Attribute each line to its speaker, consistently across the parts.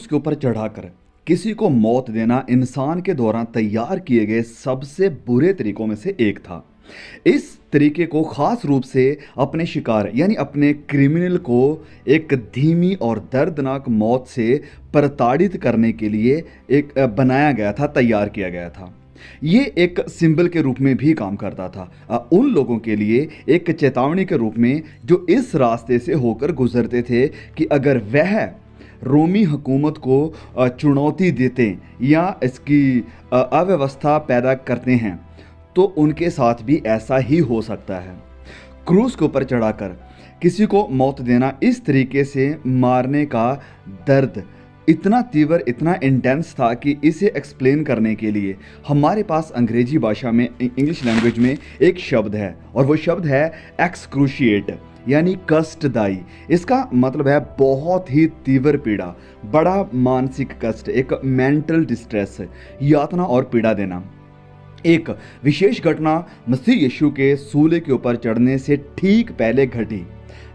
Speaker 1: क्रूस के ऊपर चढ़ाकर किसी को मौत देना इंसान के द्वारा तैयार किए गए सबसे बुरे तरीकों में से एक था। इस तरीके को खास रूप से अपने शिकार यानी अपने क्रिमिनल को एक धीमी और दर्दनाक मौत से प्रताड़ित करने के लिए एक बनाया गया था, तैयार किया गया था। ये एक सिंबल के रूप में भी काम करता था उन लोगों के लिए, एक चेतावनी के रूप में जो इस रास्ते से होकर गुजरते थे कि अगर वह रोमी हुकूमत को चुनौती देते या इसकी अव्यवस्था पैदा करते हैं तो उनके साथ भी ऐसा ही हो सकता है। क्रूस के ऊपर चढ़ाकर किसी को मौत देना, इस तरीके से मारने का दर्द इतना तीव्र, इतना इंटेंस था कि इसे एक्सप्लेन करने के लिए हमारे पास अंग्रेजी भाषा में, इंग्लिश लैंग्वेज में एक शब्द है और वो शब्द है एक्सक्रूशिएट यानी कष्टदायी। इसका मतलब है बहुत ही तीव्र पीड़ा, बड़ा मानसिक कष्ट, एक मेंटल डिस्ट्रेस, यातना और पीड़ा देना। एक विशेष घटना मसीह यीशु के सूले के ऊपर चढ़ने से ठीक पहले घटी,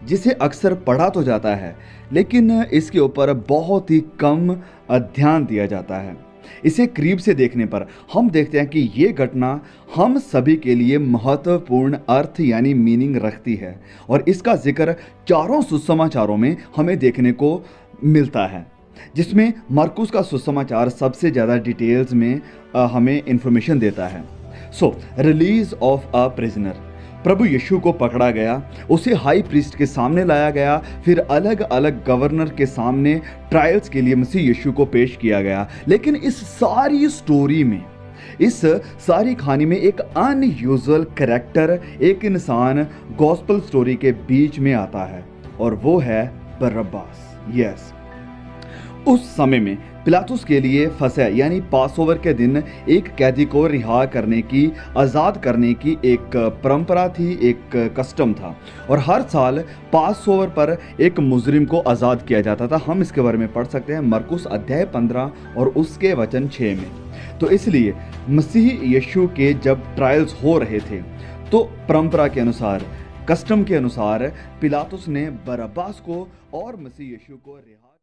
Speaker 1: जिसे अक्सर पढ़ा तो जाता है लेकिन इसके ऊपर बहुत ही कम ध्यान दिया जाता है। इसे करीब से देखने पर हम देखते हैं कि ये घटना हम सभी के लिए महत्वपूर्ण अर्थ यानी मीनिंग रखती है और इसका जिक्र चारों सुसमाचारों में हमें देखने को मिलता है, जिसमें मरकुस का सुसमाचार सबसे ज़्यादा डिटेल्स में हमें इंफॉर्मेशन देता है। रिलीज ऑफ अ प्रिजनर, प्रभु यीशु को पकड़ा गया, उसे हाई प्रीस्ट के सामने लाया गया, फिर अलग अलग गवर्नर के सामने ट्रायल्स के लिए मसीह यीशु को पेश किया गया। लेकिन इस सारी स्टोरी में, इस सारी कहानी में एक अनयूजुअल कैरेक्टर, एक इंसान गॉस्पेल स्टोरी के बीच में आता है और वो है बरअब्बास। यस, उस समय में पिलातुस के लिए फसह यानी पासओवर के दिन एक कैदी को रिहा करने की, आज़ाद करने की एक परंपरा थी, एक कस्टम था और हर साल पासओवर पर एक मुजरिम को आज़ाद किया जाता था। हम इसके बारे में पढ़ सकते हैं मरकुस अध्याय 15 और उसके वचन 6 में। तो इसलिए मसीह यीशु के जब ट्रायल्स हो रहे थे तो परंपरा के अनुसार, कस्टम के अनुसार पिलातुस ने बरअब्बास को और मसीह यीशु को रिहा